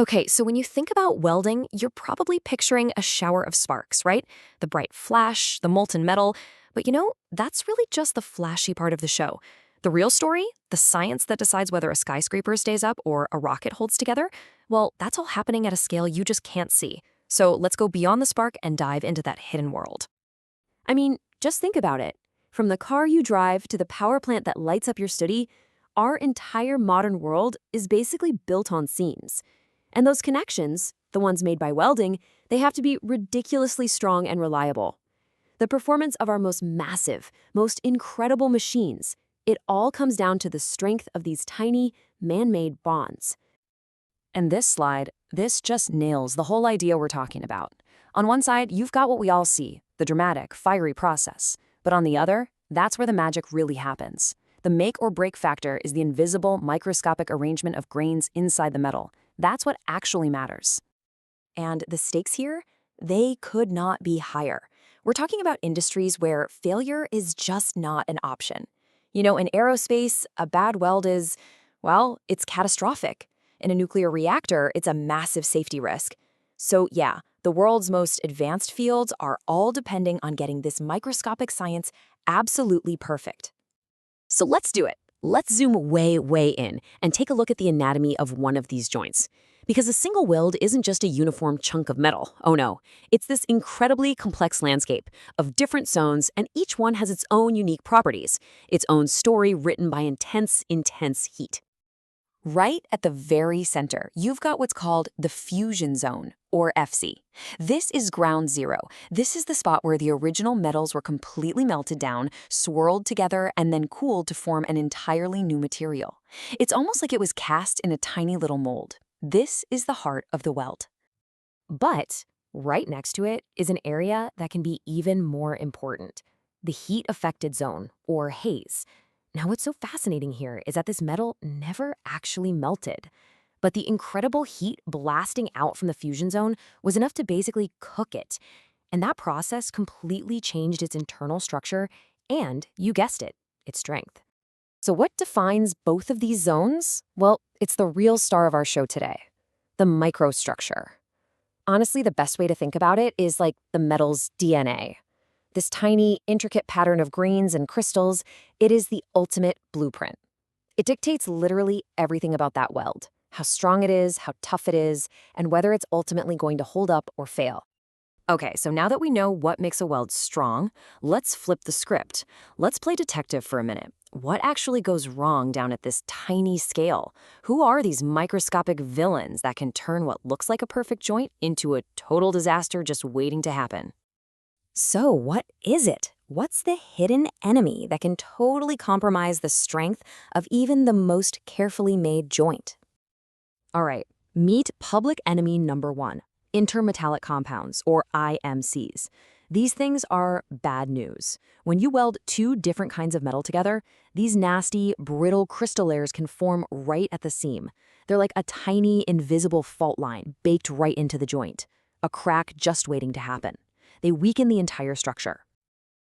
Okay, so when you think about welding, you're probably picturing a shower of sparks, right? The bright flash, the molten metal. But that's really just the flashy part of the show. The real story, the science that decides whether a skyscraper stays up or a rocket holds together, well, that's all happening at a scale you just can't see. So let's go beyond the spark and dive into that hidden world. I mean, just think about it. From the car you drive to the power plant that lights up your study, our entire modern world is basically built on seams. And those connections, the ones made by welding, they have to be ridiculously strong and reliable. The performance of our most massive, most incredible machines, it all comes down to the strength of these tiny, man-made bonds. And this slide, this just nails the whole idea we're talking about. On one side, you've got what we all see, the dramatic, fiery process. But on the other, that's where the magic really happens. The make or break factor is the invisible, microscopic arrangement of grains inside the metal. That's what actually matters. And the stakes here, they could not be higher. We're talking about industries where failure is just not an option. In aerospace, a bad weld is, well, it's catastrophic. In a nuclear reactor, it's a massive safety risk. So yeah, the world's most advanced fields are all depending on getting this microscopic science absolutely perfect. So let's do it. Let's zoom way, way in and take a look at the anatomy of one of these joints. Because a single weld isn't just a uniform chunk of metal. Oh no, it's this incredibly complex landscape of different zones, and each one has its own unique properties, its own story written by intense, intense heat. Right at the very center, you've got what's called the fusion zone, or FC. This is ground zero. This is the spot where the original metals were completely melted down, swirled together, and then cooled to form an entirely new material. It's almost like it was cast in a tiny little mold. This is the heart of the weld. But right next to it is an area that can be even more important, the heat-affected zone, or haze. Now, what's so fascinating here is that this metal never actually melted, but the incredible heat blasting out from the fusion zone was enough to basically cook it. And that process completely changed its internal structure and, you guessed it, its strength. So what defines both of these zones? Well, it's the real star of our show today, the microstructure. Honestly, the best way to think about it is like the metal's DNA. This tiny, intricate pattern of grains and crystals, it is the ultimate blueprint. It dictates literally everything about that weld, how strong it is, how tough it is, and whether it's ultimately going to hold up or fail. Okay, so now that we know what makes a weld strong, let's flip the script. Let's play detective for a minute. What actually goes wrong down at this tiny scale? Who are these microscopic villains that can turn what looks like a perfect joint into a total disaster just waiting to happen? So what is it? What's the hidden enemy that can totally compromise the strength of even the most carefully made joint? All right, meet public enemy number one, intermetallic compounds, or IMCs. These things are bad news. When you weld two different kinds of metal together, these nasty, brittle crystal layers can form right at the seam. They're like a tiny, invisible fault line baked right into the joint, a crack just waiting to happen. They weaken the entire structure.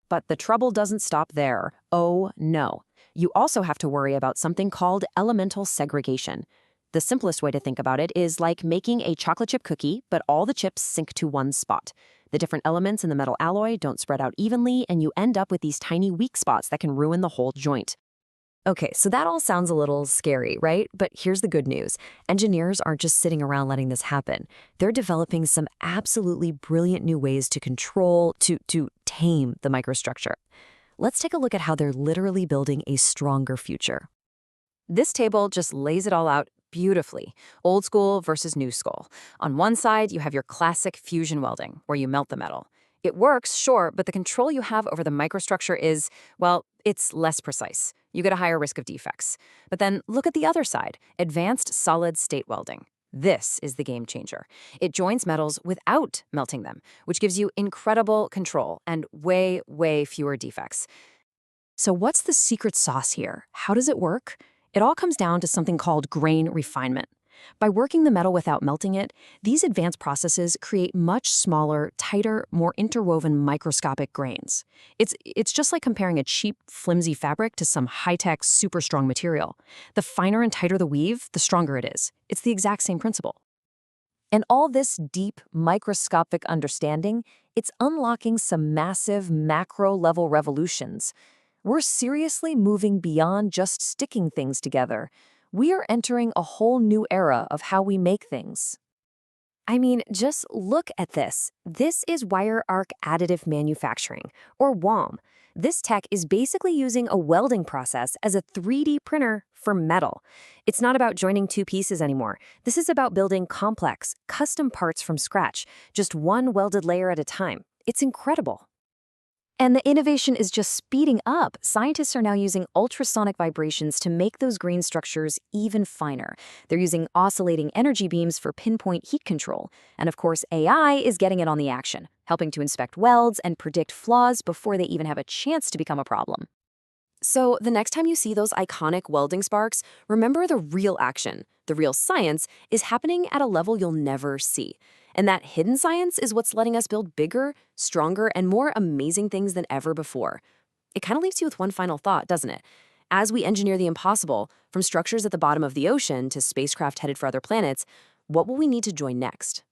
But the trouble doesn't stop there. Oh no. You also have to worry about something called elemental segregation. The simplest way to think about it is like making a chocolate chip cookie, but all the chips sink to one spot. The different elements in the metal alloy don't spread out evenly, and you end up with these tiny weak spots that can ruin the whole joint. Okay, so that all sounds a little scary, right? But here's the good news. Engineers aren't just sitting around letting this happen. They're developing some absolutely brilliant new ways to control, to tame the microstructure. Let's take a look at how they're literally building a stronger future. This table just lays it all out beautifully, old school versus new school. On one side, you have your classic fusion welding, where you melt the metal. It works, sure, but the control you have over the microstructure is, well, it's less precise. You get a higher risk of defects. But then look at the other side, advanced solid-state welding. This is the game changer. It joins metals without melting them, which gives you incredible control and way, way fewer defects. So what's the secret sauce here? How does it work? It all comes down to something called grain refinement. By working the metal without melting it, these advanced processes create much smaller, tighter, more interwoven microscopic grains. It's just like comparing a cheap, flimsy fabric to some high-tech, super strong material. The finer and tighter the weave, the stronger it is. It's the exact same principle. And all this deep, microscopic understanding, it's unlocking some massive macro-level revolutions. We're seriously moving beyond just sticking things together. We are entering a whole new era of how we make things. I mean, just look at this. This is wire arc additive manufacturing, or WAM. This tech is basically using a welding process as a 3D printer for metal. It's not about joining two pieces anymore. This is about building complex, custom parts from scratch, just one welded layer at a time. It's incredible. And the innovation is just speeding up. Scientists are now using ultrasonic vibrations to make those green structures even finer. They're using oscillating energy beams for pinpoint heat control. And of course, AI is getting in on the action, helping to inspect welds and predict flaws before they even have a chance to become a problem. So the next time you see those iconic welding sparks, remember the real action, the real science, is happening at a level you'll never see. And that hidden science is what's letting us build bigger, stronger, and more amazing things than ever before. It kind of leaves you with one final thought, doesn't it? As we engineer the impossible, from structures at the bottom of the ocean to spacecraft headed for other planets, what will we need to join next?